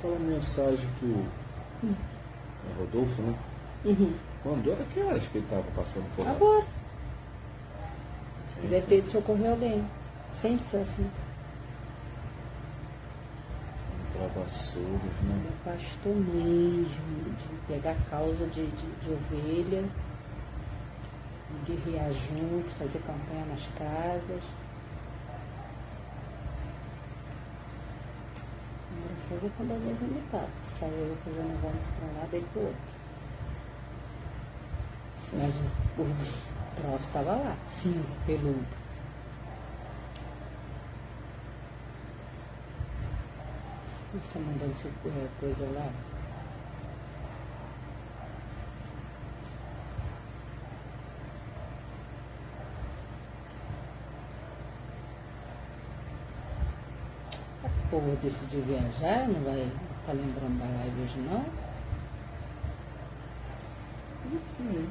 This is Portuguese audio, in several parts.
aquela mensagem que o Rodolfo, né? Uhum. Mandou, era que horas que ele estava passando por lá? Agora. Deve ter ido socorrer alguém. Sempre foi assim. Travassouros, né? Meu pastor mesmo, de pegar causa de ovelha, de guerrear junto, fazer campanha nas casas. Engraçado é quando alguém vomitava, que saiu eu fazendo vômito para um lado e para o outro. Mas o troço estava lá, cinza, peludo. Está mandando coisa lá. O povo decidiu viajar, não vai estar lembrando da live hoje não? Enfim.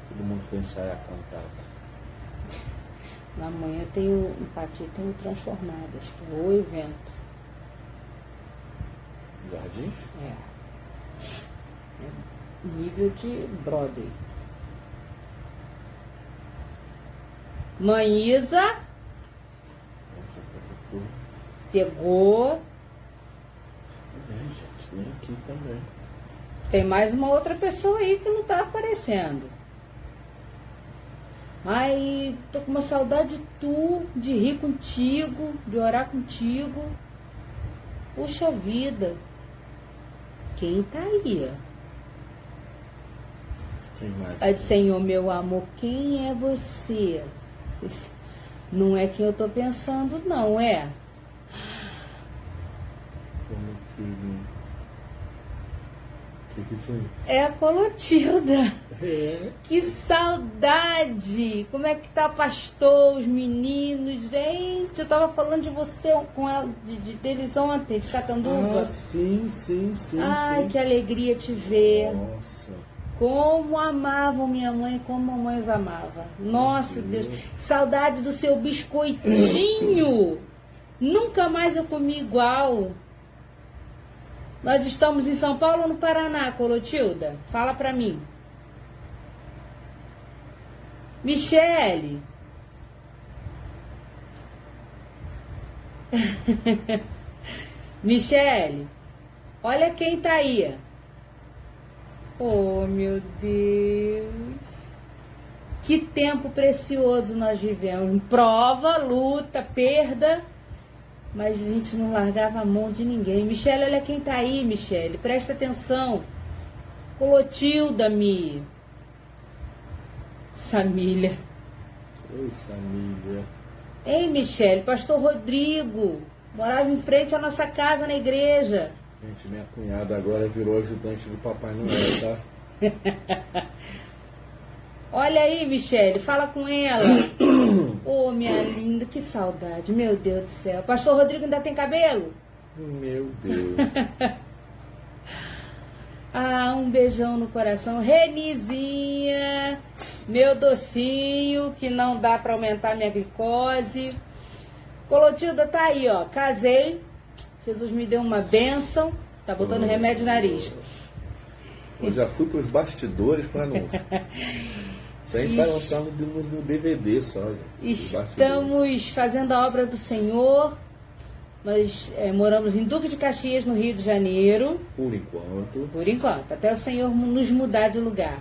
Todo mundo foi ensaiar a cantata. Na manhã tem o Pati, tem o Transformadas, que é o evento. Jardins? É nível de Broadway. Mãe Isa chegou. Gente, vem aqui também. Tem mais uma outra pessoa aí que não tá aparecendo. Ai, tô com uma saudade de tu, de rir contigo, de orar contigo. Puxa vida. Quem tá aí? Quem mais? Aí, Senhor, meu amor, quem é você? Não é quem eu tô pensando, não, é? Como que foi? É a Clotilda. É. Que saudade! Como é que tá, pastor, os meninos? Gente, eu tava falando de você com ela, deles ontem, de Catanduva. Ah, sim. Ai, que alegria te ver. Nossa. Como amavam minha mãe, como a mamãe os amava. Nossa, Deus. Saudade do seu biscoitinho. Nunca mais eu comi igual. Nós estamos em São Paulo ou no Paraná, Clotilda? Fala pra mim. Michele. Michele, olha quem tá aí. Oh, meu Deus. Que tempo precioso nós vivemos. Prova, luta, perda. Mas a gente não largava a mão de ninguém. Michele, olha quem tá aí, Michele. Presta atenção. Clotilda, Mi. Samília. Oi, Samília. Ei, Michele, pastor Rodrigo. Morava em frente à nossa casa na igreja. Gente, minha cunhada agora virou ajudante do Papai Noel, tá? Olha aí, Michele, fala com ela. Ô, minha linda, que saudade, meu Deus do céu. Pastor Rodrigo ainda tem cabelo? Meu Deus. Ah, um beijão no coração. Renizinha, meu docinho, que não dá pra aumentar minha glicose. Clotilda tá aí, ó. Casei. Jesus me deu uma bênção. Tá botando remédio no nariz. Eu já fui pros bastidores pra não... Isso a gente vai lançar no DVD só, gente. Estamos fazendo a obra do Senhor. Nós moramos em Duque de Caxias, no Rio de Janeiro. Por enquanto. Por enquanto, até o Senhor nos mudar de lugar.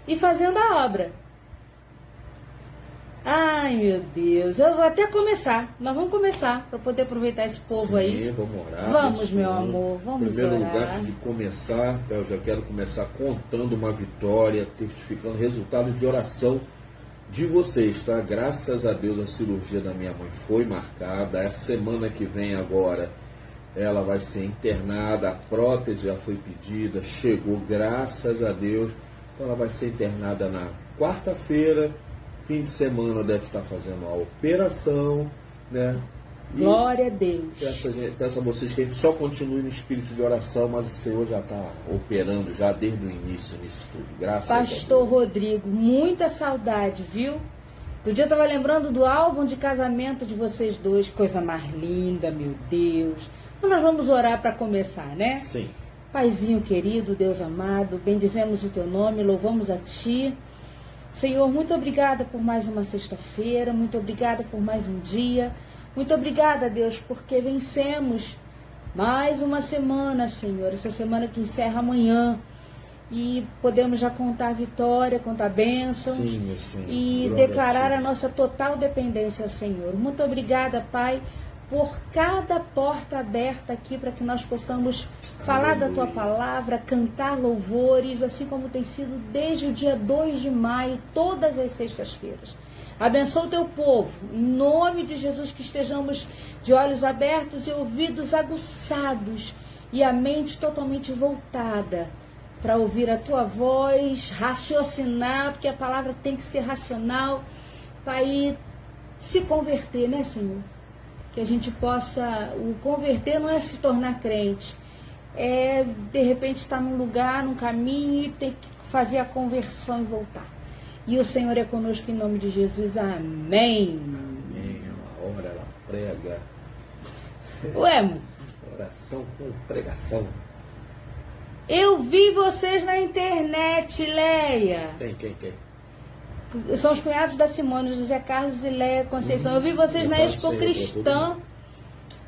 E fazendo a obra. Ai, meu Deus. Eu vou até começar. Nós vamos começar para poder aproveitar esse povo aí. Vamos orar. Vamos, meu amor. Vamos orar. Em primeiro orar. lugar, antes de começar, eu já quero começar contando uma vitória, testificando resultado de oração de vocês, tá? Graças a Deus a cirurgia da minha mãe foi marcada. A semana que vem agora ela vai ser internada, a prótese já foi pedida, chegou, graças a Deus. Então ela vai ser internada na quarta-feira, fim de semana deve estar fazendo a operação, né? E Glória a Deus. peço a vocês que a gente só continue no espírito de oração, mas o Senhor já está operando já desde o início nisso tudo. Graças a Deus. Pastor Rodrigo, muita saudade, viu? Outro dia eu estava lembrando do álbum de casamento de vocês dois, coisa mais linda, meu Deus. Mas nós vamos orar para começar, né? Sim. Paizinho querido, Deus amado, bendizemos o teu nome, louvamos a ti. Senhor, muito obrigada por mais uma sexta-feira, muito obrigada por mais um dia. Muito obrigada, Deus, porque vencemos mais uma semana, Senhor. Essa semana que encerra amanhã. E podemos já contar a vitória, contar a bênção. Sim, meu Senhor. E Glória declarar a a nossa total dependência ao Senhor. Muito obrigada, Pai, por cada porta aberta aqui para que nós possamos falar da Tua palavra, cantar louvores, assim como tem sido desde o dia 2 de maio, todas as sextas-feiras. Abençoa o Teu povo, em nome de Jesus, que estejamos de olhos abertos e ouvidos aguçados e a mente totalmente voltada para ouvir a Tua voz, raciocinar, porque a palavra tem que ser racional, para ir se converter, né, Senhor? Que a gente possa, o converter não é se tornar crente, é de repente estar num lugar, num caminho e ter que fazer a conversão e voltar. E o Senhor é conosco em nome de Jesus. Amém. Amém. Uma hora ela prega. Ué, amor, Oração com pregação. eu vi vocês na internet, Leia. Quem? São os cunhados da Simone, José Carlos e Leia Conceição. Eu vi vocês na Expo Cristã.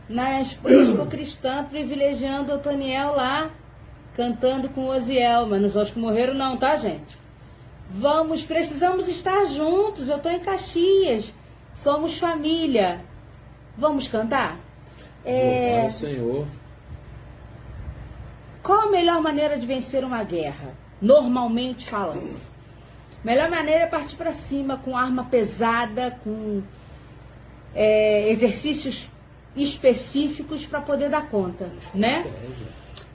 Na Expo Cristã, privilegiando o Otoniel lá, cantando com o Oziel. Mas nos outros que morreram não, tá, gente? Precisamos estar juntos. Eu estou em Caxias. Somos família. Vamos cantar? Louvar o Senhor. Qual a melhor maneira de vencer uma guerra? Normalmente falando. Melhor maneira é partir para cima com arma pesada, com exercícios específicos para poder dar conta, né?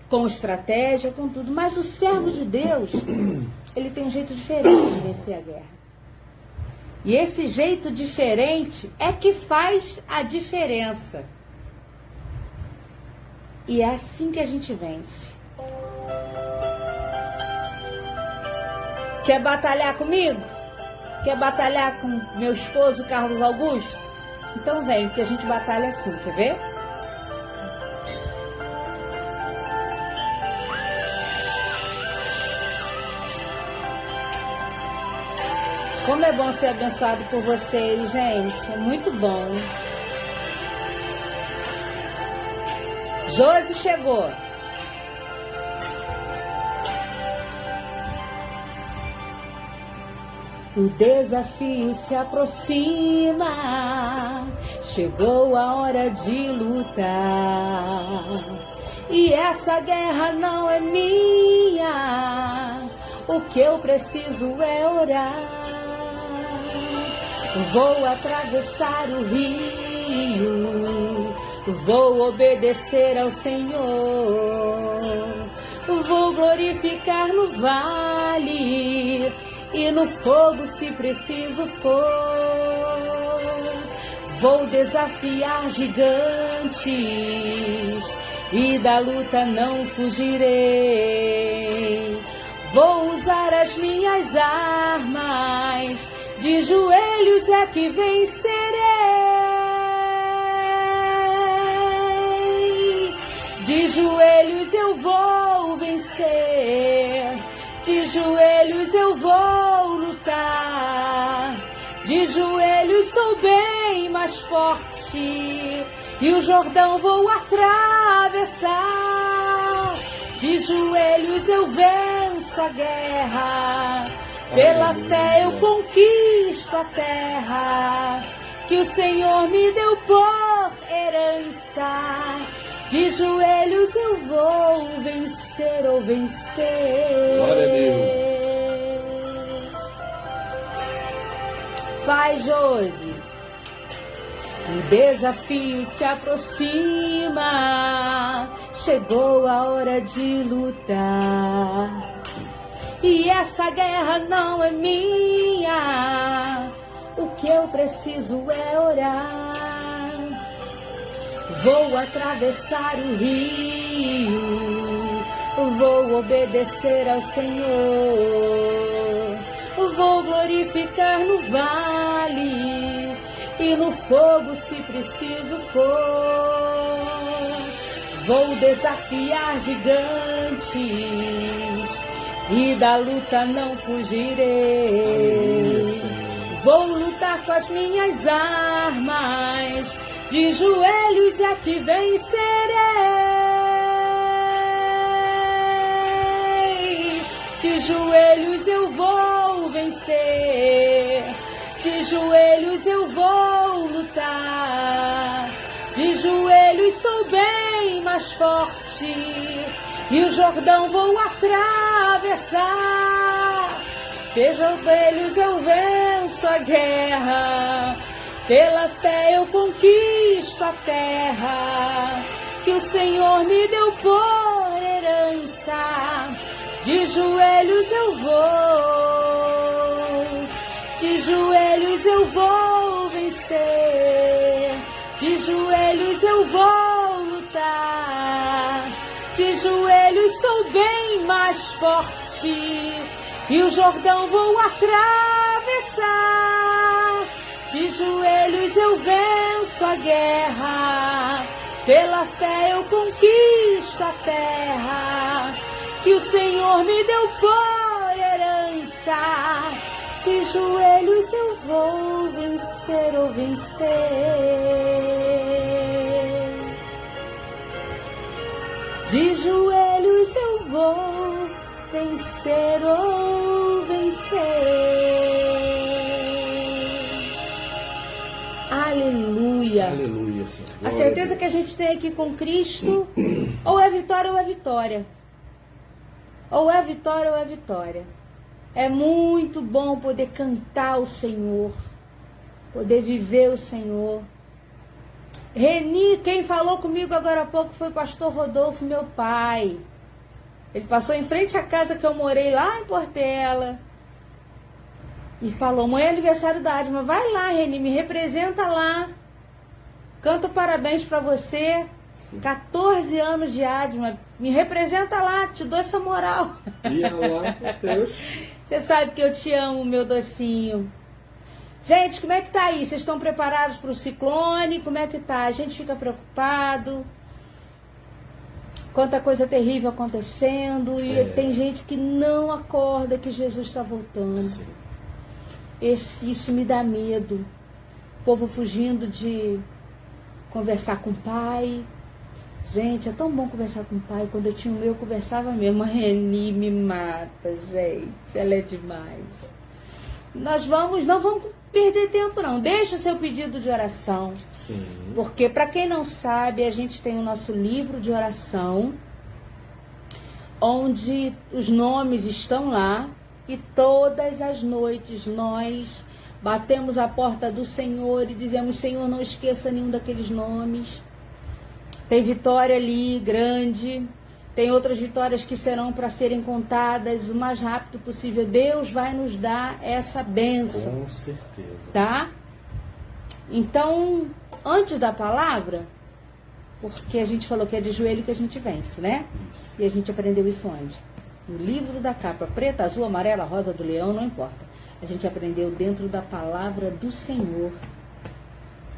Com estratégia, com tudo. Mas o servo de Deus, ele tem um jeito diferente de vencer a guerra. E esse jeito diferente é que faz a diferença. E é assim que a gente vence. Quer batalhar comigo? Quer batalhar com meu esposo, Carlos Augusto? Então vem, que a gente batalha assim, quer ver? Como é bom ser abençoado por vocês, gente. É muito bom. Josi chegou. O desafio se aproxima, chegou a hora de lutar. E essa guerra não é minha, o que eu preciso é orar. Vou atravessar o rio, vou obedecer ao Senhor. Vou glorificar no vale e no fogo se preciso for. Vou desafiar gigantes e da luta não fugirei. Vou usar as minhas armas, de joelhos é que vencerei. De joelhos eu vou vencer. De joelhos eu vou lutar. De joelhos sou bem mais forte. E o Jordão vou atravessar. De joelhos eu venço a guerra. Pela fé eu conquisto a terra que o Senhor me deu por herança. De joelhos eu vou vencer ou vencer. Glória a Deus. Vai, Josi. O desafio se aproxima, chegou a hora de lutar. e essa guerra não é minha. O que eu preciso é orar. Vou atravessar o rio, vou obedecer ao Senhor, vou glorificar no vale e no fogo se preciso for. Vou desafiar gigantes e da luta não fugirei. Vou lutar com as minhas armas, de joelhos é que vencerei. De joelhos eu vou vencer, de joelhos eu vou lutar, de joelhos sou bem mais forte e o Jordão vou atravessar. De joelhos eu venço a guerra, pela fé eu conquisto a terra que o Senhor me deu por herança. De joelhos eu vou, de joelhos eu vou vencer, de joelhos eu vou lutar, de joelhos sou bem mais forte e o Jordão vou atravessar. De joelhos eu venço a guerra, pela fé eu conquisto a terra que o Senhor me deu por herança. De joelhos eu vou vencer ou vencer. De joelhos eu vou vencer ou vencer. Aleluia. Aleluia, Senhor. A certeza que a gente tem aqui com Cristo, ou é vitória ou é vitória. Ou é vitória ou é vitória. É muito bom poder cantar o Senhor, poder viver o Senhor. Reni, quem falou comigo agora há pouco foi o pastor Rodolfo, meu pai. Ele passou em frente à casa que eu morei lá em Portela e falou: mãe, é aniversário da Adma, vai lá, Reni, me representa lá. Canto parabéns para você. 14 anos de Adma, me representa lá, te dou essa moral. Ia lá, Deus. Você sabe que eu te amo, meu docinho. Gente, como é que tá aí? Vocês estão preparados para o ciclone? Como é que tá? A gente fica preocupado. Quanta coisa terrível acontecendo. E tem gente que não acorda que Jesus está voltando. Sim. Isso me dá medo. O povo fugindo de conversar com o pai. Gente, é tão bom conversar com o pai. Quando eu tinha o meu, eu conversava mesmo. A Reni me mata, gente. Ela é demais. Não vamos perder tempo, não. Deixa o seu pedido de oração. Sim. Porque, para quem não sabe, a gente tem o nosso livro de oração, onde os nomes estão lá. E todas as noites nós batemos a porta do Senhor e dizemos: Senhor, não esqueça nenhum daqueles nomes. Tem vitória ali, grande. Tem outras vitórias que serão para serem contadas o mais rápido possível. Deus vai nos dar essa bênção. Com certeza. Tá? Então, antes da palavra, porque a gente falou que é de joelho que a gente vence, né? Isso. E a gente aprendeu isso onde? No livro da capa, preta, azul, amarela, rosa do leão, não importa. A gente aprendeu dentro da palavra do Senhor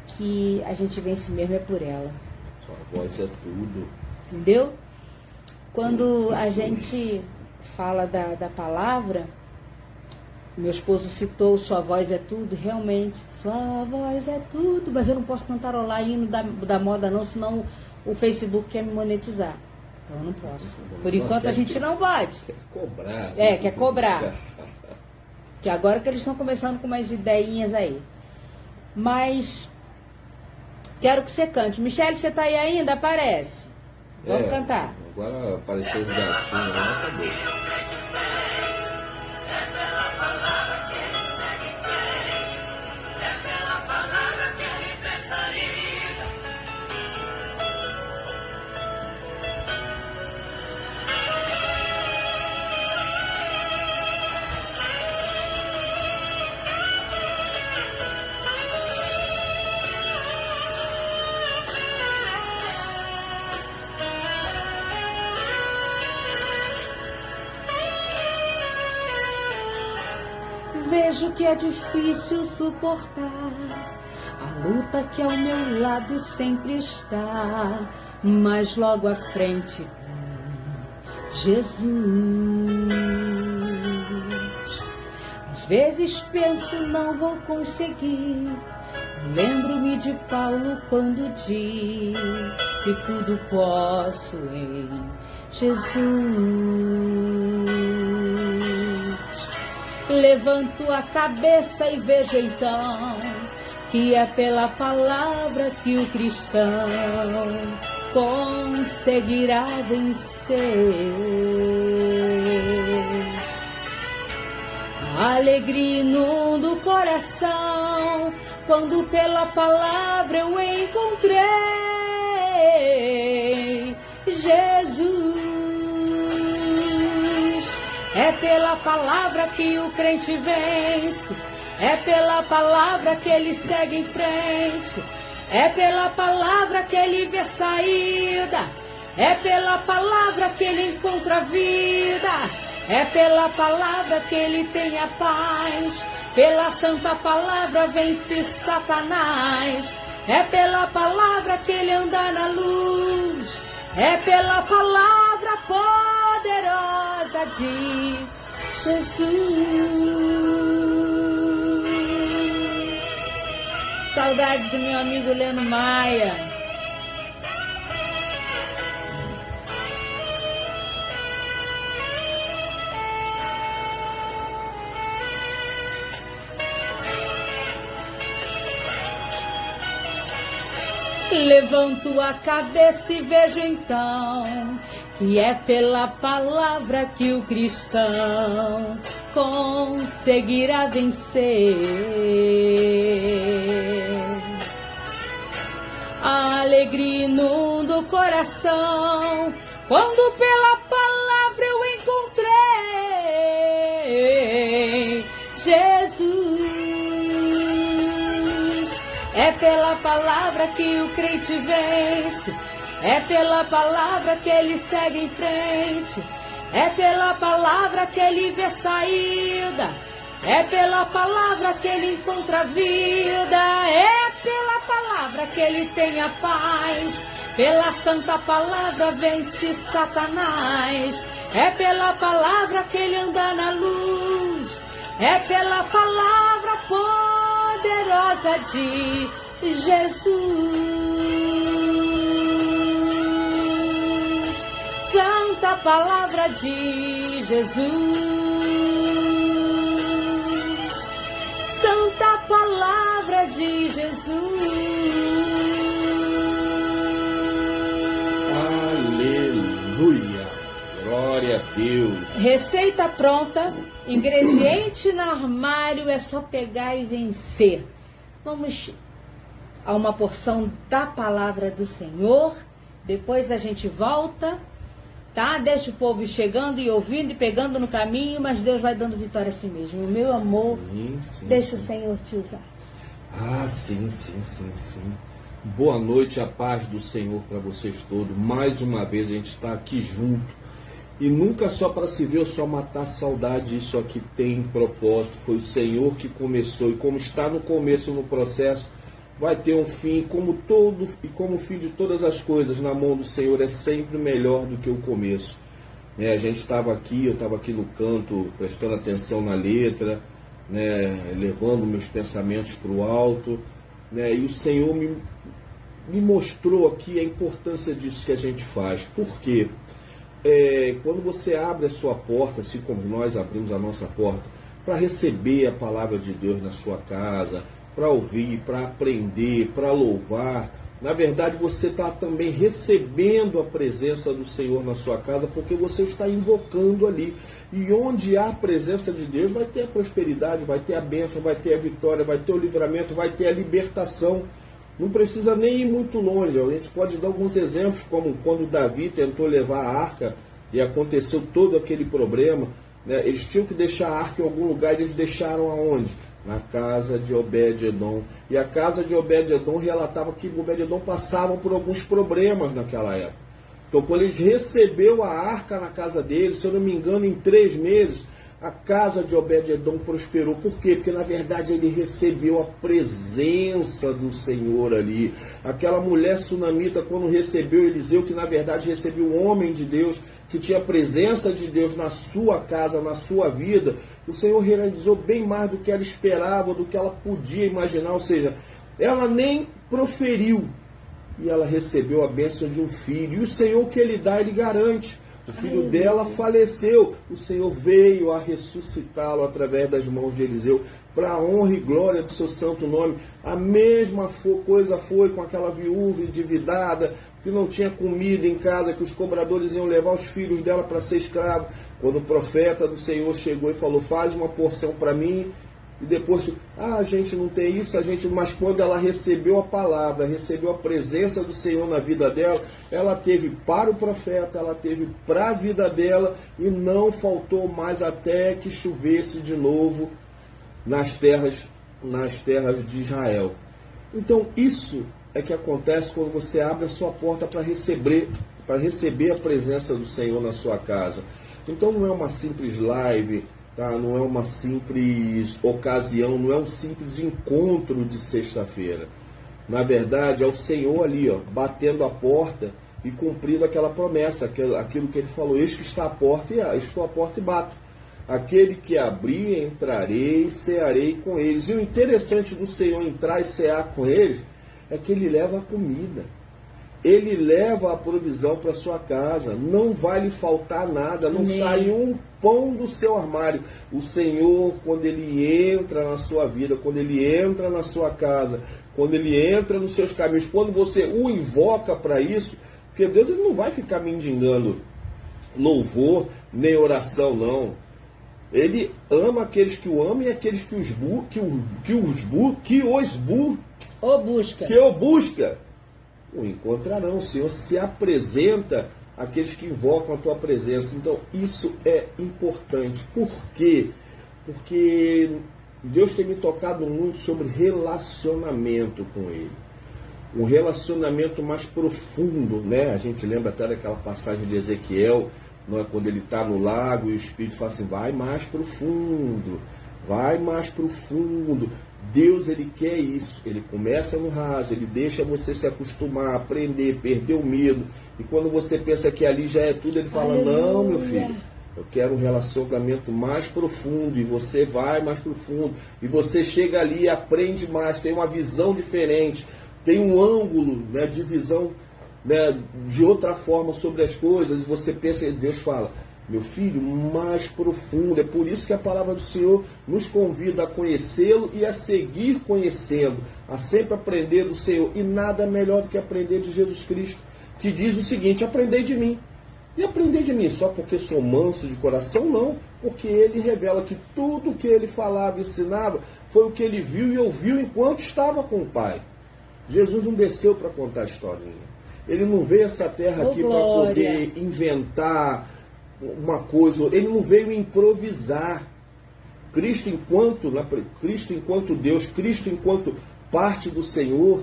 que a gente vence mesmo é por ela. Sua voz é tudo. Entendeu? Quando a gente fala da palavra, meu esposo citou Sua Voz é Tudo, realmente, Sua Voz é Tudo, mas eu não posso cantarolar hino da moda não, senão o Facebook quer me monetizar. Então eu não posso. Por enquanto a gente não pode. Quer cobrar. Quer cobrar. Que agora que eles estão começando com umas ideinhas aí. Mas quero que você cante. Michele, você tá aí ainda? Aparece. Vamos cantar. Agora apareceu os gatinhos lá, acabou. vejo que é difícil suportar a luta que ao meu lado sempre está, mas logo à frente Jesus. Às vezes penso não vou conseguir. Lembro-me de Paulo quando disse: tudo posso em Jesus. Levanto a cabeça e vejo então que é pela palavra que o cristão conseguirá vencer. A alegria inunda o coração quando pela palavra eu encontrei Jesus. É pela palavra que o crente vence, é pela palavra que ele segue em frente, é pela palavra que ele vê saída, é pela palavra que ele encontra vida, é pela palavra que ele tem a paz, pela santa palavra vence Satanás, é pela palavra que ele anda na luz, é pela palavra poderosa de Jesus. Saudades do meu amigo Leno Maia. Levanto a cabeça e vejo então que é pela palavra que o cristão conseguirá vencer. A alegria inunda o coração quando pela palavra eu encontrei Jesus. É pela palavra que o crente vence, é pela palavra que ele segue em frente, é pela palavra que ele vê saída, é pela palavra que ele encontra vida, é pela palavra que ele tem a paz, pela santa palavra vence Satanás, é pela palavra que ele anda na luz, é pela palavra poderosa de Jesus. Santa palavra de Jesus, santa palavra de Jesus. Aleluia, glória a Deus. Receita pronta, ingrediente no armário, é só pegar e vencer. Vamos a uma porção da palavra do Senhor, depois a gente volta. Tá? Deixa o povo chegando e ouvindo e pegando no caminho, mas Deus vai dando vitória a si mesmo. O meu amor, sim, deixa o Senhor te usar. Ah, sim. Boa noite, a paz do Senhor para vocês todos. Mais uma vez a gente está aqui junto. E nunca só para se ver ou só matar a saudade. Isso aqui tem propósito. Foi o Senhor que começou. E como está no começo, no processo, vai ter um fim, como o fim de todas as coisas na mão do Senhor é sempre melhor do que o começo. A gente estava aqui, eu estava aqui no canto, prestando atenção na letra, levando meus pensamentos para o alto, e o Senhor me mostrou aqui a importância disso que a gente faz. Por quê? Quando você abre a sua porta, assim como nós abrimos a nossa porta, para receber a palavra de Deus na sua casa, para ouvir, para aprender, para louvar. Na verdade, você está também recebendo a presença do Senhor na sua casa, porque você está invocando ali. E onde há a presença de Deus, vai ter a prosperidade, vai ter a bênção, vai ter a vitória, vai ter o livramento, vai ter a libertação. Não precisa nem ir muito longe. A gente pode dar alguns exemplos, como quando Davi tentou levar a arca e aconteceu todo aquele problema. Eles tinham que deixar a arca em algum lugar, eles deixaram aonde? Na casa de Obed-Edom. E a casa de Obed-Edom relatava que Obed-Edom passava por alguns problemas naquela época. Então, quando eles recebeu a arca na casa dele, se eu não me engano, em 3 meses, A casa de Obed-edom prosperou. Por quê? Porque na verdade ele recebeu a presença do Senhor ali. Aquela mulher sunamita, quando recebeu Eliseu, que na verdade recebeu o homem de Deus, que tinha a presença de Deus na sua casa, na sua vida, o Senhor realizou bem mais do que ela esperava, do que ela podia imaginar. Ou seja, ela nem proferiu, e ela recebeu a bênção de um filho. E o Senhor que ele dá, ele garante. O filho dela faleceu. O Senhor veio a ressuscitá-lo através das mãos de Eliseu, para a honra e glória do seu santo nome. A mesma coisa foi com aquela viúva endividada, que não tinha comida em casa, que os cobradores iam levar os filhos dela para ser escravo. Quando o profeta do Senhor chegou e falou, faz uma porção para mim, e depois, a gente não tem isso, mas quando ela recebeu a palavra, recebeu a presença do Senhor na vida dela, ela teve para o profeta, ela teve para a vida dela, e não faltou mais até que chovesse de novo nas terras de Israel. Então isso é que acontece quando você abre a sua porta para receber a presença do Senhor na sua casa. Então não é uma simples live, tá? Não é uma simples ocasião, não é um simples encontro de sexta-feira. Na verdade, é o Senhor ali, ó, batendo a porta e cumprindo aquela promessa, aquilo que ele falou, eis que está à porta, estou à porta e bato. Aquele que abrir, entrarei e cearei com eles. E o interessante do Senhor entrar e cear com eles é que ele leva a comida. Ele leva a provisão para sua casa. Não vai lhe faltar nada. Não sai um pão do seu armário. O Senhor, quando ele entra na sua vida, quando ele entra na sua casa, quando ele entra nos seus caminhos, quando você o invoca para isso, porque Deus ele não vai ficar mendigando louvor, nem oração, não. Ele ama aqueles que o amam e aqueles que o busca. O encontrarão. O Senhor se apresenta àqueles que invocam a tua presença. Então isso é importante. Por quê? Porque Deus tem me tocado muito sobre relacionamento com Ele. Um relacionamento mais profundo, né? A gente lembra até daquela passagem de Ezequiel, não é? Quando ele está no lago e o Espírito fala assim, vai mais profundo, vai mais profundo. Deus, ele quer isso. Ele começa no raso, ele deixa você se acostumar, aprender, perder o medo. E quando você pensa que ali já é tudo, ele fala, não, meu filho, eu quero um relacionamento mais profundo. E você vai mais profundo. E você chega ali e aprende mais, tem uma visão diferente, tem um ângulo, né, de visão, né, de outra forma sobre as coisas. E você pensa, e Deus fala, meu filho, mais profundo. É por isso que a palavra do Senhor nos convida a conhecê-lo e a seguir conhecendo, a sempre aprender do Senhor. E nada melhor do que aprender de Jesus Cristo, que diz o seguinte, aprendei de mim. E aprender de mim só porque sou manso de coração? Não, porque ele revela que tudo que ele falava e ensinava foi o que ele viu e ouviu enquanto estava com o Pai. Jesus não desceu para contar historinha. Ele não veio essa terra aqui para poder inventar uma coisa, ele não veio improvisar. Cristo enquanto Deus, Cristo enquanto parte do Senhor,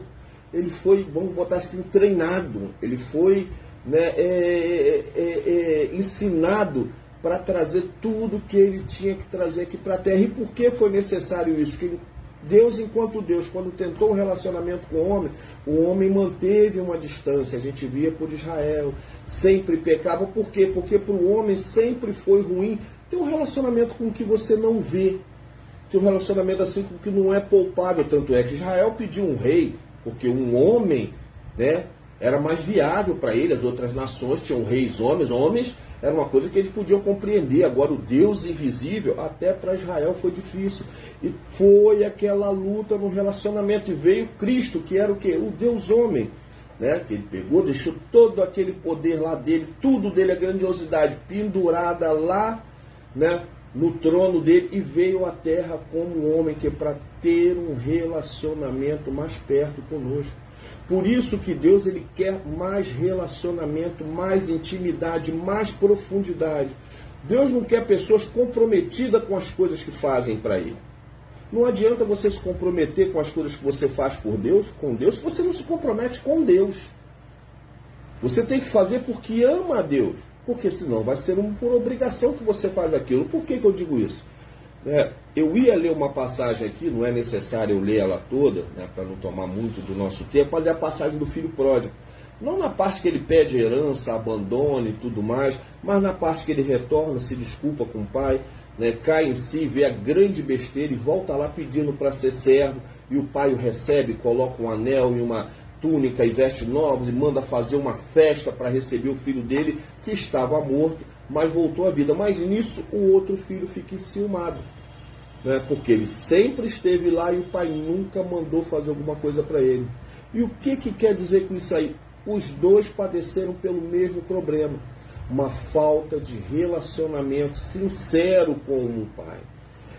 ele foi, vamos botar assim, treinado, ele foi, né, ensinado para trazer tudo que ele tinha que trazer aqui para a terra. E por que foi necessário isso? Que Deus, enquanto Deus, quando tentou um relacionamento com o homem manteve uma distância. A gente via por Israel, sempre pecava. Por quê? Porque para o homem sempre foi ruim ter um relacionamento com o que você não vê, ter um relacionamento assim com o que não é palpável. Tanto é que Israel pediu um rei, porque um homem, né, era mais viável para ele. As outras nações tinham reis homens era uma coisa que eles podiam compreender. Agora o Deus invisível, até para Israel foi difícil. E foi aquela luta no relacionamento. E veio Cristo, que era o quê? O Deus homem, né? Que ele pegou, deixou todo aquele poder lá dele, tudo dele, a grandiosidade, pendurada lá, né, no trono dele, e veio à terra como homem, que é para ter um relacionamento mais perto conosco. Por isso que Deus, ele quer mais relacionamento, mais intimidade, mais profundidade. Deus não quer pessoas comprometidas com as coisas que fazem para Ele. Não adianta você se comprometer com as coisas que você faz por Deus, com Deus, se você não se compromete com Deus. Você tem que fazer porque ama a Deus. porque senão vai ser por obrigação que você faz aquilo. Por que eu digo isso? Eu ia ler uma passagem aqui, não é necessário eu ler ela toda, né, para não tomar muito do nosso tempo, mas é a passagem do filho pródigo. Não na parte que ele pede herança, abandona e tudo mais, mas na parte que ele retorna, se desculpa com o pai, né, cai em si, vê a grande besteira e volta lá pedindo para ser servo, e o pai o recebe, coloca um anel e uma túnica e vestes novos e manda fazer uma festa para receber o filho dele, que estava morto, mas voltou à vida. Mas nisso o outro filho fica enciumado, né, porque ele sempre esteve lá e o pai nunca mandou fazer alguma coisa para ele. E o que quer dizer com isso aí? Os dois padeceram pelo mesmo problema, uma falta de relacionamento sincero com o pai.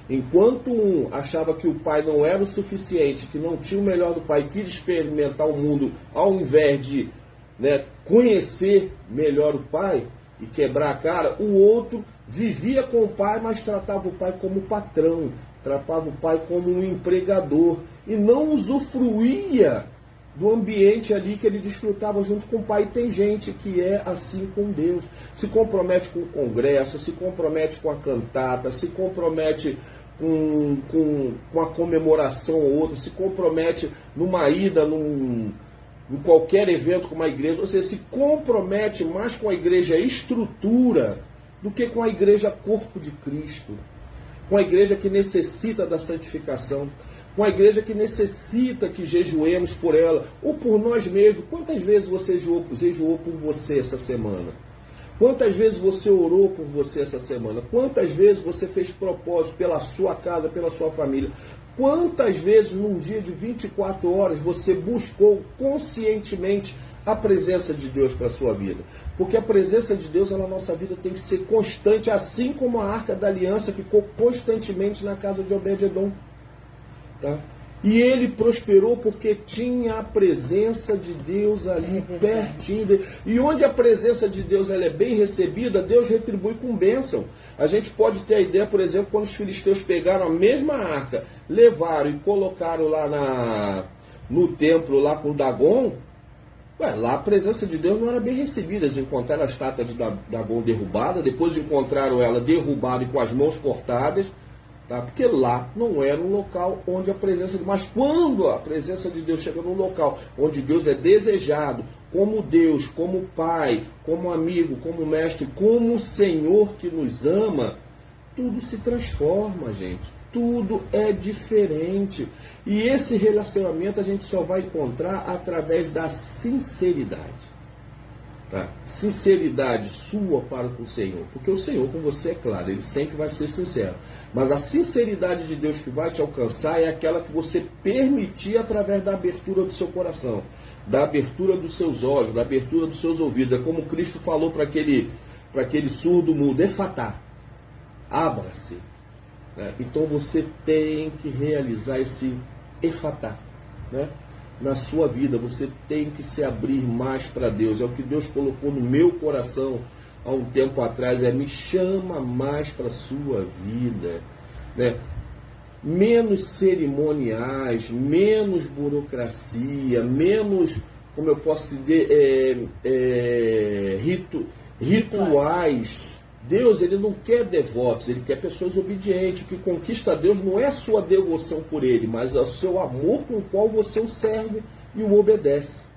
Enquanto um achava que o pai não era o suficiente, que não tinha o melhor do pai, quis experimentar o mundo ao invés de, né, conhecer melhor o pai e quebrar a cara, o outro vivia com o pai, mas tratava o pai como patrão, tratava o pai como um empregador e não usufruía do ambiente ali que ele desfrutava junto com o pai. E tem gente que é assim com Deus. Se compromete com o congresso, se compromete com a cantata, se compromete com a comemoração ou outra, se compromete numa ida, em qualquer evento com uma igreja. Ou seja, se compromete mais com a igreja estrutura do que com a igreja corpo de Cristo. Com a igreja que necessita da santificação. Com a igreja que necessita que jejuemos por ela, ou por nós mesmos. Quantas vezes você jejuou por você essa semana? Quantas vezes você orou por você essa semana? Quantas vezes você fez propósito pela sua casa, pela sua família? Quantas vezes num dia de 24 horas você buscou conscientemente a presença de Deus para a sua vida? Porque a presença de Deus na nossa vida tem que ser constante, assim como a Arca da Aliança ficou constantemente na casa de Obed-Edom. Tá? E ele prosperou porque tinha a presença de Deus ali pertinho dele. E onde a presença de Deus ela é bem recebida, Deus retribui com bênção. A gente pode ter a ideia, por exemplo, quando os filisteus pegaram a mesma arca, levaram e colocaram lá no templo, lá com Dagon, lá a presença de Deus não era bem recebida. Eles encontraram a estátua de Dagon derrubada, depois encontraram ela derrubada e com as mãos cortadas. Tá? Porque lá não era um local onde a presença de Deus. Mas quando a presença de Deus chega num local onde Deus é desejado, como Deus, como Pai, como amigo, como mestre, como Senhor que nos ama, tudo se transforma, gente. Tudo é diferente. E esse relacionamento a gente só vai encontrar através da sinceridade. Tá? Sinceridade sua para com o Senhor, porque o Senhor com você, é claro, ele sempre vai ser sincero, mas a sinceridade de Deus que vai te alcançar é aquela que você permitir através da abertura do seu coração, da abertura dos seus olhos, da abertura dos seus ouvidos. É como Cristo falou para aquele surdo mudo: efatá, abra-se, né? Então você tem que realizar esse efatá, né? Na sua vida, você tem que se abrir mais para Deus. É o que Deus colocou no meu coração há um tempo atrás, me chama mais para a sua vida, né? Menos cerimoniais, menos burocracia, menos, como eu posso dizer, rituais. Deus, ele não quer devotos, ele quer pessoas obedientes. O que conquista Deus não é a sua devoção por ele, mas é o seu amor com o qual você o serve e o obedece.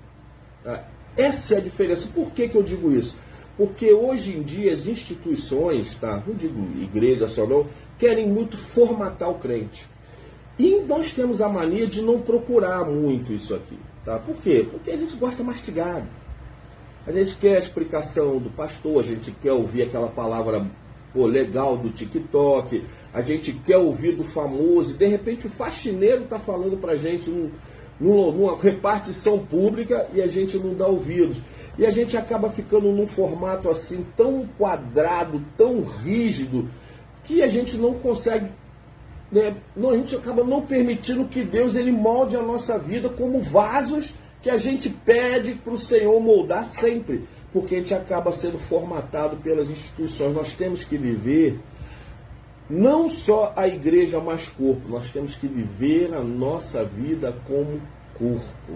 Tá? Essa é a diferença. Por que eu digo isso? Porque hoje em dia as instituições, tá? Não digo igreja só não, querem muito formatar o crente. E nós temos a mania de não procurar muito isso aqui. Tá? Por quê? Porque a gente gosta mastigado. A gente quer a explicação do pastor, a gente quer ouvir aquela palavra legal do TikTok, a gente quer ouvir do famoso, e de repente o faxineiro está falando para a gente numa repartição pública e a gente não dá ouvidos. E a gente acaba ficando num formato assim tão quadrado, tão rígido, que a gente não consegue, né? A gente acaba não permitindo que Deus ele molde a nossa vida como vasos que a gente pede para o Senhor moldar sempre, porque a gente acaba sendo formatado pelas instituições. Nós temos que viver não só a igreja mais corpo, nós temos que viver a nossa vida como corpo.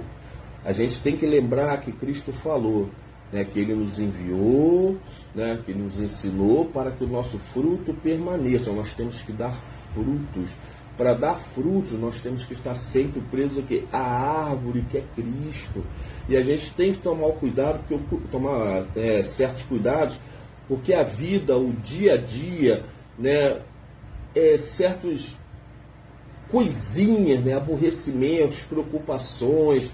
A gente tem que lembrar que Cristo falou, né, que ele nos enviou né, que nos ensinou para que o nosso fruto permaneça. Nós temos que dar frutos. Para dar frutos, nós temos que estar sempre presos aqui à árvore que é Cristo. E a gente tem que tomar o cuidado, tomar certos cuidados, porque a vida, o dia a dia, né, certos coisinhas, né, aborrecimentos, preocupações,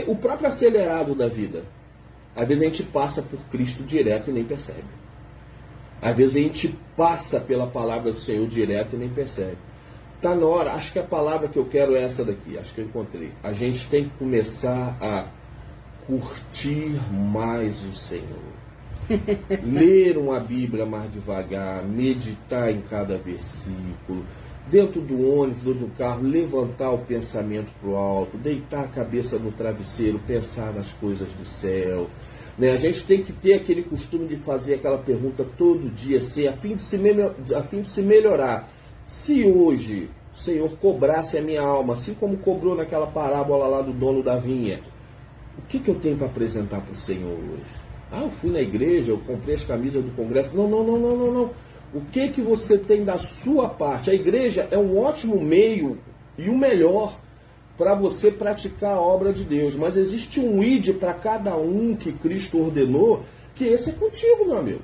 o próprio acelerado da vida. Às vezes a gente passa por Cristo direto e nem percebe. Às vezes a gente passa pela palavra do Senhor direto e nem percebe. Está na hora, acho que a palavra que eu quero é essa daqui, acho que eu encontrei. A gente tem que começar a curtir mais o Senhor. Ler uma Bíblia mais devagar, meditar em cada versículo. Dentro do ônibus ou de um carro, levantar o pensamento para o alto, deitar a cabeça no travesseiro, pensar nas coisas do céu. Né? A gente tem que ter aquele costume de fazer aquela pergunta todo dia, assim, a fim de se melhorar. Se hoje o Senhor cobrasse a minha alma, assim como cobrou naquela parábola lá do dono da vinha, o que eu tenho para apresentar para o Senhor hoje? Eu fui na igreja, eu comprei as camisas do congresso. Não. O que você tem da sua parte? A igreja é um ótimo meio e o melhor para você praticar a obra de Deus. Mas existe um ide para cada um que Cristo ordenou, que esse é contigo, meu amigo.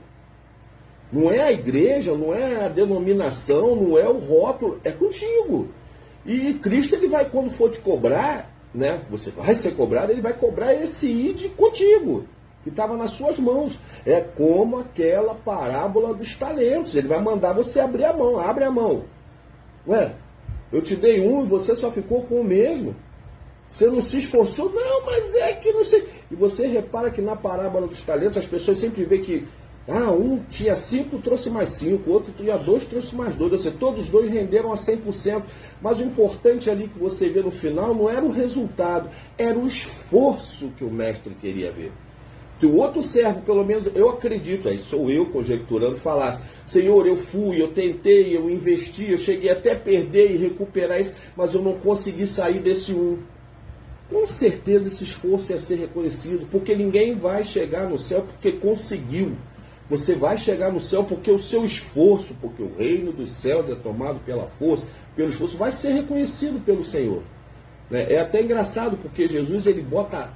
Não é a igreja, não é a denominação, não é o rótulo, é contigo. E Cristo, ele vai, quando for te cobrar, né, você vai ser cobrado, ele vai cobrar esse ide contigo, que estava nas suas mãos. É como aquela parábola dos talentos. Ele vai mandar você abrir a mão. Abre a mão. Ué, eu te dei um e você só ficou com o mesmo. Você não se esforçou? Não, mas é que não sei. E você repara que na parábola dos talentos, as pessoas sempre veem que um tinha 5, trouxe mais 5, o outro tinha 2, trouxe mais 2. Ou seja, todos os dois renderam a 100%. Mas o importante ali que você vê no final não era o resultado, era o esforço que o mestre queria ver. Se o outro servo, pelo menos eu acredito, aí sou eu conjecturando, falasse: Senhor, eu fui, eu tentei, eu investi, eu cheguei até a perder e recuperar isso, mas eu não consegui sair desse um. Com certeza esse esforço ia ser reconhecido, porque ninguém vai chegar no céu porque conseguiu. Você vai chegar no céu porque o seu esforço, porque o reino dos céus é tomado pela força, pelo esforço, vai ser reconhecido pelo Senhor. É até engraçado, porque Jesus, ele bota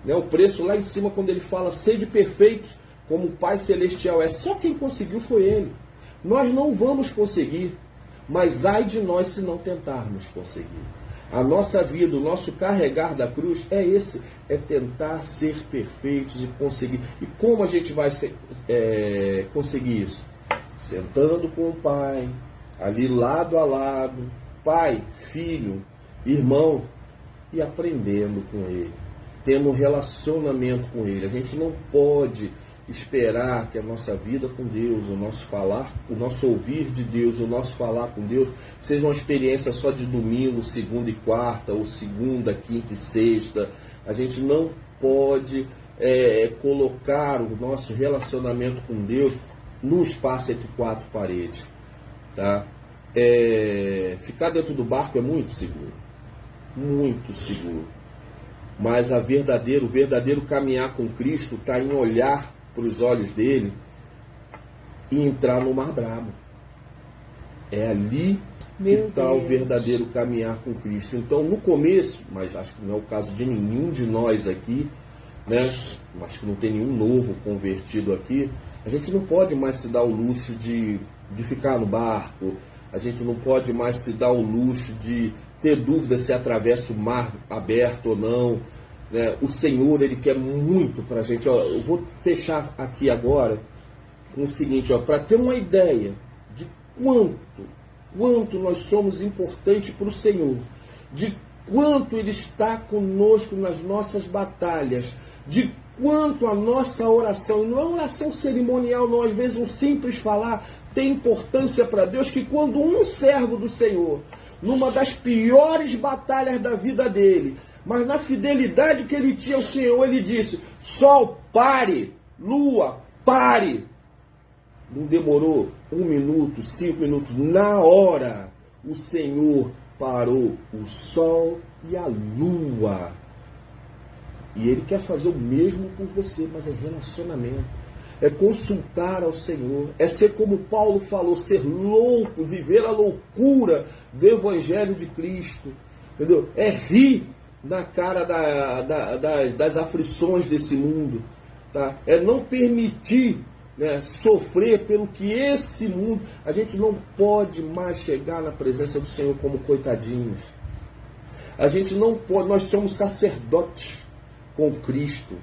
o preço lá em cima quando ele fala: sede perfeitos como o Pai Celestial é. Só quem conseguiu foi ele. Nós não vamos conseguir, mas ai de nós se não tentarmos conseguir. A nossa vida, o nosso carregar da cruz é esse, é tentar ser perfeitos e conseguir. E como a gente vai conseguir isso? Sentando com o Pai, ali lado a lado, pai, filho, irmão, e aprendendo com ele, tendo um relacionamento com ele. A gente não pode esperar que a nossa vida com Deus, o nosso falar, o nosso ouvir de Deus, o nosso falar com Deus, seja uma experiência só de domingo, segunda e quarta, ou segunda, quinta e sexta. A gente não pode colocar o nosso relacionamento com Deus no espaço entre quatro paredes. Tá? Ficar dentro do barco é muito seguro. Muito seguro. Mas o verdadeiro caminhar com Cristo está em olhar para os olhos dele e entrar no mar brabo. É ali que está o verdadeiro caminhar com Cristo. Então, no começo, mas acho que não é o caso de nenhum de nós aqui, né? Acho que não tem nenhum novo convertido aqui, a gente não pode mais se dar o luxo de ficar no barco, a gente não pode mais se dar o luxo de ter dúvida se atravessa o mar aberto ou não. O Senhor, ele quer muito para a gente. Eu vou fechar aqui agora com o seguinte, para ter uma ideia de quanto nós somos importantes para o Senhor, de quanto Ele está conosco nas nossas batalhas, de quanto a nossa oração, e não é oração cerimonial, não, às vezes um simples falar tem importância para Deus, que quando um servo do Senhor, numa das piores batalhas da vida dele, mas na fidelidade que ele tinha ao Senhor, ele disse: sol, pare, lua, pare. Não demorou 1 minuto, 5 minutos, na hora o Senhor parou o sol e a lua. E ele quer fazer o mesmo por você, mas é relacionamento. é consultar ao Senhor, é ser como Paulo falou, ser louco, viver a loucura do Evangelho de Cristo, entendeu? É rir na cara das aflições desse mundo, tá? É não permitir, né, sofrer pelo que esse mundo... A gente não pode mais chegar na presença do Senhor como coitadinhos. A gente não pode, nós somos sacerdotes com Cristo,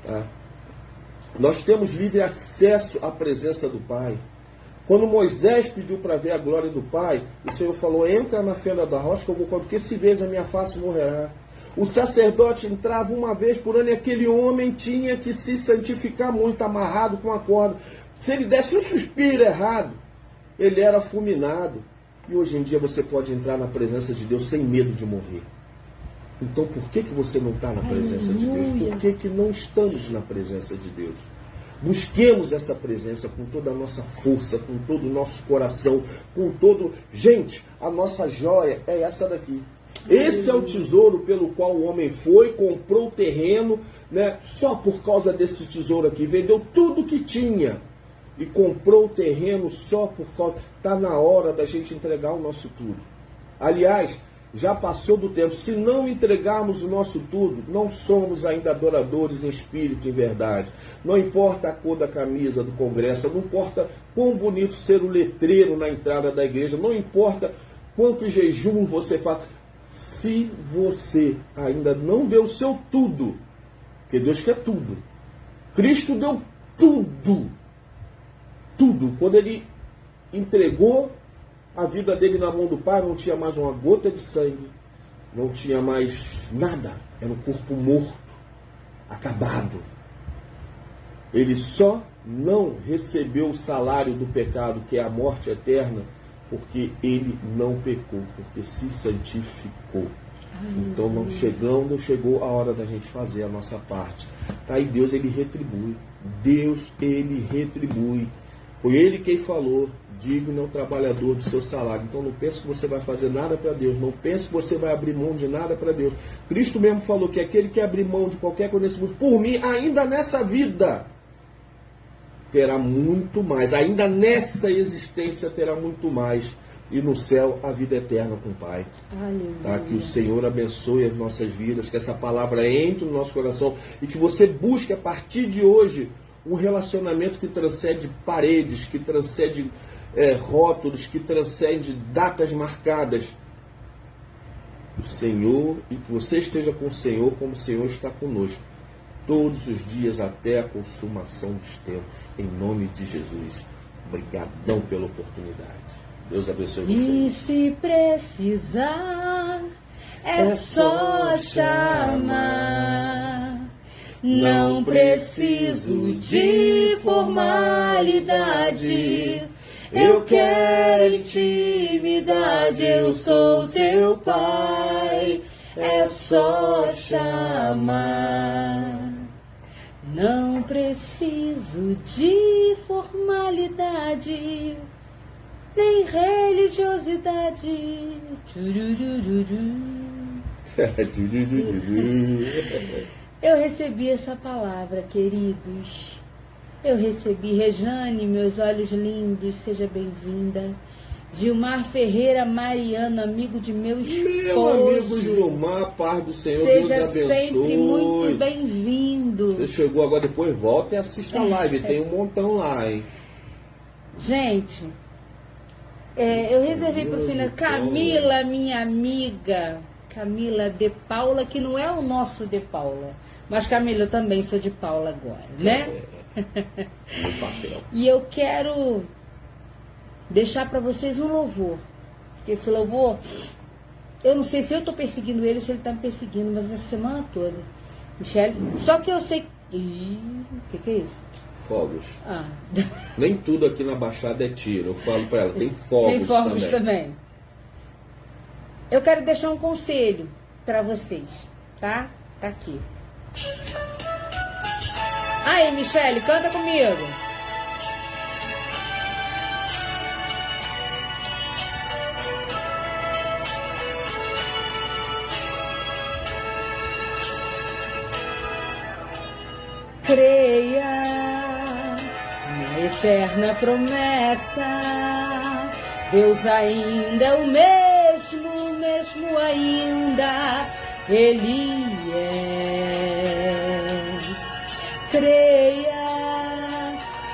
tá? Nós temos livre acesso à presença do Pai. Quando Moisés pediu para ver a glória do Pai, o Senhor falou, entra na fenda da rocha que eu vou, porque se vês a minha face morrerá. O sacerdote entrava uma vez por ano e aquele homem tinha que se santificar muito, amarrado com a corda. Se ele desse um suspiro errado, ele era fulminado. E hoje em dia você pode entrar na presença de Deus sem medo de morrer. Então por que você não está na presença de Deus? Por que não estamos na presença de Deus? Busquemos essa presença com toda a nossa força, com todo o nosso coração, com todo... Gente, a nossa joia é essa daqui. Esse é o tesouro pelo qual o homem foi, comprou o terreno, né? Só por causa desse tesouro aqui. Vendeu tudo que tinha e comprou o terreno só por causa... Está na hora da gente entregar o nosso tudo. Aliás, já passou do tempo. Se não entregarmos o nosso tudo, não somos ainda adoradores em espírito e em verdade. Não importa a cor da camisa do congresso, não importa quão bonito ser o letreiro na entrada da igreja, não importa quantos jejuns você faz. Se você ainda não deu o seu tudo, porque Deus quer tudo. Cristo deu tudo. Tudo. Quando Ele entregou a vida dele na mão do Pai, não tinha mais uma gota de sangue, não tinha mais nada, era um corpo morto, acabado. Ele só não recebeu o salário do pecado, que é a morte eterna, porque ele não pecou, porque se santificou. Então não chegou a hora da gente fazer a nossa parte. Aí Deus, ele retribui. Deus, ele retribui. Foi ele quem falou, digno é o trabalhador do seu salário. Então não pense que você vai fazer nada para Deus. Não pense que você vai abrir mão de nada para Deus. Cristo mesmo falou que aquele que abrir mão de qualquer coisa nesse mundo, por mim, ainda nessa vida, terá muito mais. Ainda nessa existência terá muito mais. E no céu, a vida eterna com o Pai. Tá? Que o Senhor abençoe as nossas vidas, que essa palavra entre no nosso coração e que você busque a partir de hoje um relacionamento que transcende paredes, que transcende rótulos, que transcende datas marcadas. O Senhor, e que você esteja com o Senhor como o Senhor está conosco, todos os dias até a consumação dos tempos, em nome de Jesus. Obrigadão pela oportunidade. Deus abençoe você. E se precisar, é só chamar. Não preciso de formalidade. Eu quero intimidade. Eu sou seu pai. É só chamar. Não preciso de formalidade, nem religiosidade. Eu recebi essa palavra, queridos. Eu recebi. Rejane, meus olhos lindos, seja bem-vinda. Gilmar Ferreira Mariano, amigo de meu esposo. Meu amigo Gilmar, paz do Senhor, seja Deus abençoe. Sempre muito bem-vindo. Você chegou agora, depois volta e assista a live, tem um montão lá, hein? Gente, eu reservei para o final. Camila, minha amiga, Camila de Paula, que não é o nosso de Paula, mas Camila, eu também sou de Paula agora, né? No papel. E eu quero deixar para vocês um louvor, porque esse louvor, eu não sei se eu estou perseguindo ele ou se ele está me perseguindo, mas a semana toda, Michele, só que eu sei... Ih, o que é isso? Fogos. Ah. Nem tudo aqui na Baixada é tiro. Eu falo para ela, tem fogos também. Tem fogos também. Eu quero deixar um conselho para vocês, tá? Tá aqui. Aí, Michele, canta comigo. Creia eterna promessa. Deus ainda é o mesmo, mesmo ainda Ele é. Creia,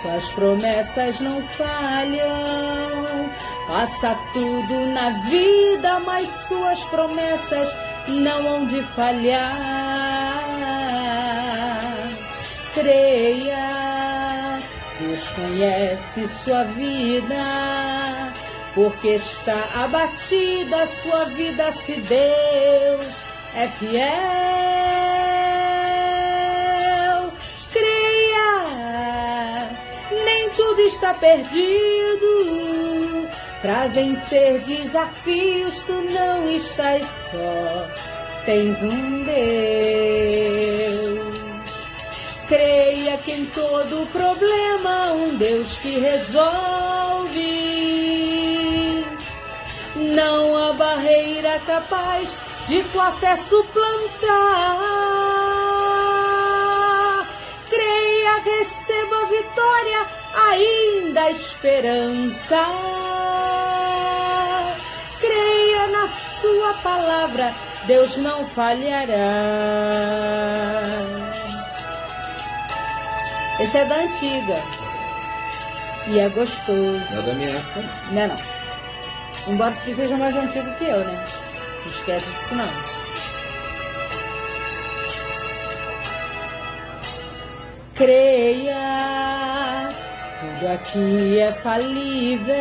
suas promessas não falham. Passa tudo na vida, mas suas promessas não hão de falhar. Creia, Deus conhece sua vida, porque está abatida sua vida se Deus é fiel. Creia, nem tudo está perdido. Para vencer desafios tu não estás só, tens um Deus. Creia que em todo problema um Deus que resolve. Não há barreira capaz de tua fé suplantar. Creia, receba a vitória, ainda há esperança. Creia na sua palavra, Deus não falhará. Esse é da antiga. E é gostoso. Não é da minha época. Não é não. Embora você seja mais antigo que eu, né? Não esquece disso não. Creia, tudo aqui é falível.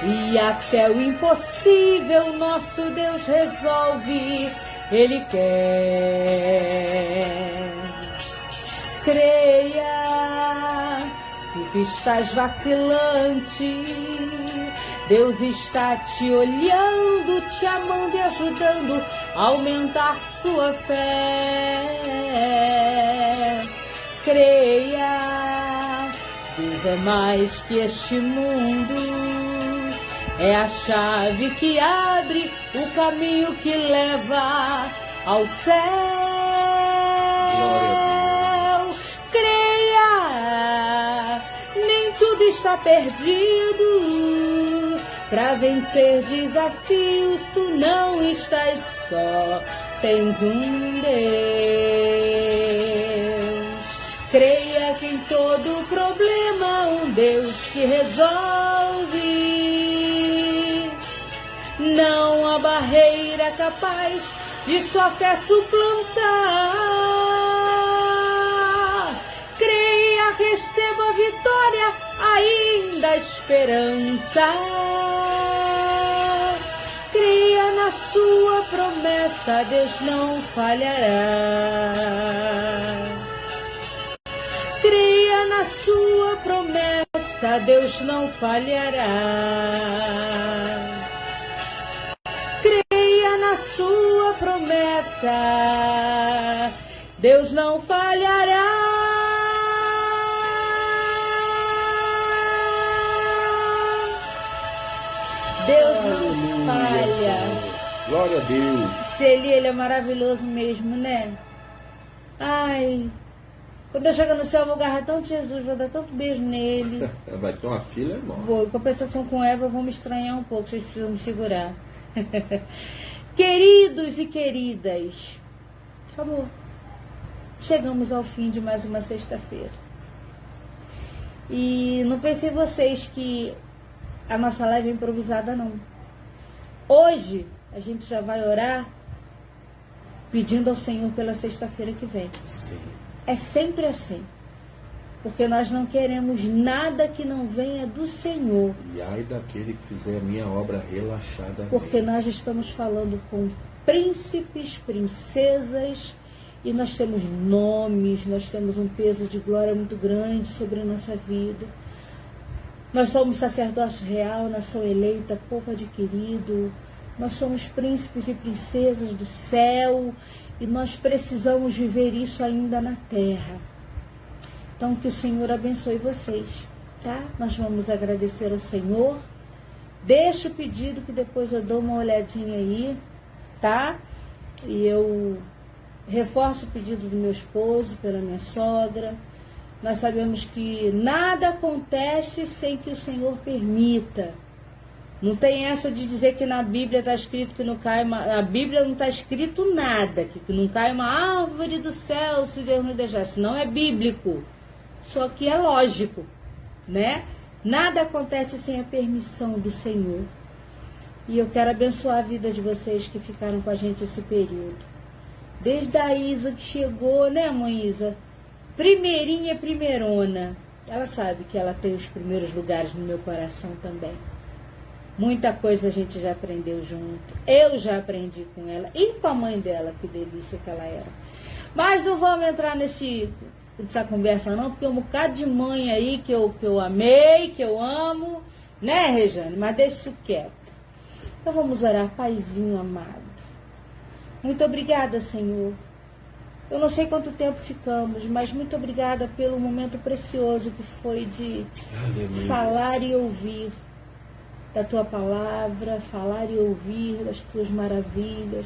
E até o impossível nosso Deus resolve. Ele quer. Creia, se tu estás vacilante, Deus está te olhando, te amando e ajudando a aumentar sua fé. Creia, Deus é mais que este mundo, é a chave que abre o caminho que leva ao céu. Creia, nem tudo está perdido. Para vencer desafios tu não estás só, tens um Deus. Creia que em todo problema um Deus que resolve. Não há barreira capaz de sua fé suplantar. Creia, receba a vitória, ainda há esperança. Creia na sua promessa, Deus não falhará. Creia na sua promessa, Deus não falhará. Creia na sua promessa, Deus não falhará. Deus não falha. Glória a Deus. Se ele é maravilhoso mesmo, né? Ai, quando eu chegar no céu eu vou agarrar tanto Jesus, vou dar tanto beijo nele. Vai ter uma fila enorme. Vou, em compensação com Eva, eu vou me estranhar um pouco, vocês precisam me segurar. Queridos e queridas, acabou. Chegamos ao fim de mais uma sexta-feira. E não pensem vocês que a nossa live é improvisada, não. Hoje a gente já vai orar pedindo ao Senhor pela sexta-feira que vem. Sim. É sempre assim. Porque nós não queremos nada que não venha do Senhor. E ai daquele que fizer a minha obra relaxada. Porque nós estamos falando com príncipes, princesas, e nós temos nomes, nós temos um peso de glória muito grande sobre a nossa vida. Nós somos sacerdócio real, nação eleita, povo adquirido. Nós somos príncipes e princesas do céu e nós precisamos viver isso ainda na terra. Então, que o Senhor abençoe vocês, tá? Nós vamos agradecer ao Senhor. Deixa o pedido que depois eu dou uma olhadinha aí, tá? E eu reforço o pedido do meu esposo, pela minha sogra. nós sabemos que nada acontece sem que o Senhor permita. Não tem essa de dizer que na Bíblia está escrito que não cai uma... Na Bíblia não está escrito nada, que não cai uma árvore do céu se Deus não deixar. Isso não é bíblico. Só que é lógico, né? Nada acontece sem a permissão do Senhor. E eu quero abençoar a vida de vocês que ficaram com a gente esse período. Desde a Isa que chegou, né, mãe Isa? Primeirinha, primeirona. Ela sabe que ela tem os primeiros lugares no meu coração também. Muita coisa a gente já aprendeu junto. Eu já aprendi com ela. E com a mãe dela, que delícia que ela era. Mas não vamos entrar nessa conversa não, porque é um bocado de mãe aí que eu amei, que eu amo. Né, Rejane? Mas deixa isso quieto. Então vamos orar. Paizinho amado. Muito obrigada, Senhor. Eu não sei quanto tempo ficamos, mas muito obrigada pelo momento precioso que foi de falar e ouvir da Tua palavra, falar e ouvir das Tuas maravilhas.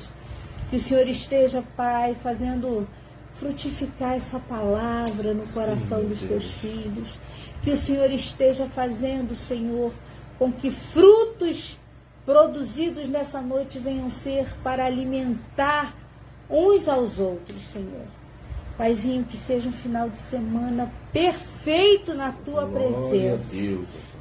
Que o Senhor esteja, Pai, fazendo frutificar essa palavra no coração dos Teus filhos. Que o Senhor esteja fazendo, Senhor, com que frutos produzidos nessa noite venham ser para alimentar uns aos outros, Senhor. Paizinho, que seja um final de semana perfeito na Tua presença.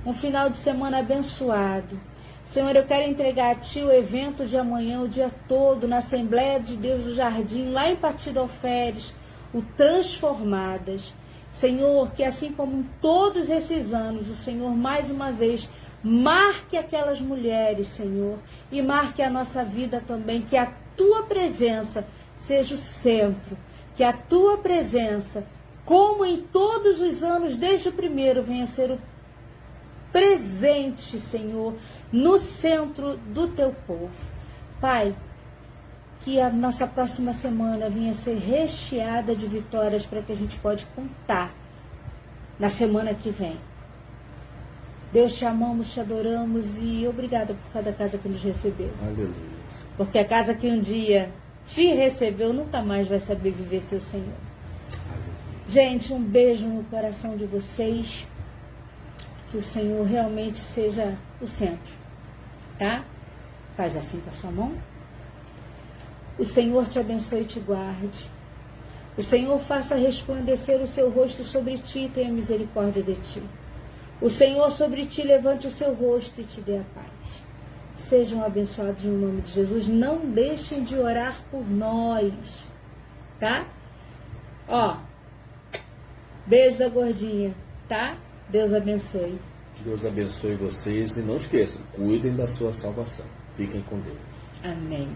Um final de semana abençoado. Senhor, eu quero entregar a Ti o evento de amanhã, o dia todo, na Assembleia de Deus do Jardim, lá em Partido Alferes, o Transformadas. Senhor, que assim como em todos esses anos, o Senhor, mais uma vez, marque aquelas mulheres, Senhor, e marque a nossa vida também, que a Tua presença seja o centro, que a Tua presença, como em todos os anos, desde o primeiro, venha a ser o presente, Senhor, no centro do Teu povo. Pai, que a nossa próxima semana venha a ser recheada de vitórias para que a gente pode contar na semana que vem. Deus, te amamos, te adoramos e obrigada por cada casa que nos recebeu. Aleluia. Porque a casa que um dia te recebeu nunca mais vai saber viver seu Senhor. Aleluia. Gente, um beijo no coração de vocês. Que o Senhor realmente seja o centro, tá? Faz assim com a sua mão. O Senhor te abençoe e te guarde. O Senhor faça resplandecer o seu rosto sobre ti e tenha misericórdia de ti. O Senhor sobre ti levante o seu rosto e te dê a paz. Sejam abençoados no nome de Jesus. Não deixem de orar por nós, tá? Ó, beijo da gordinha, tá? Deus abençoe. Deus abençoe vocês e não esqueçam, cuidem da sua salvação. Fiquem com Deus. Amém.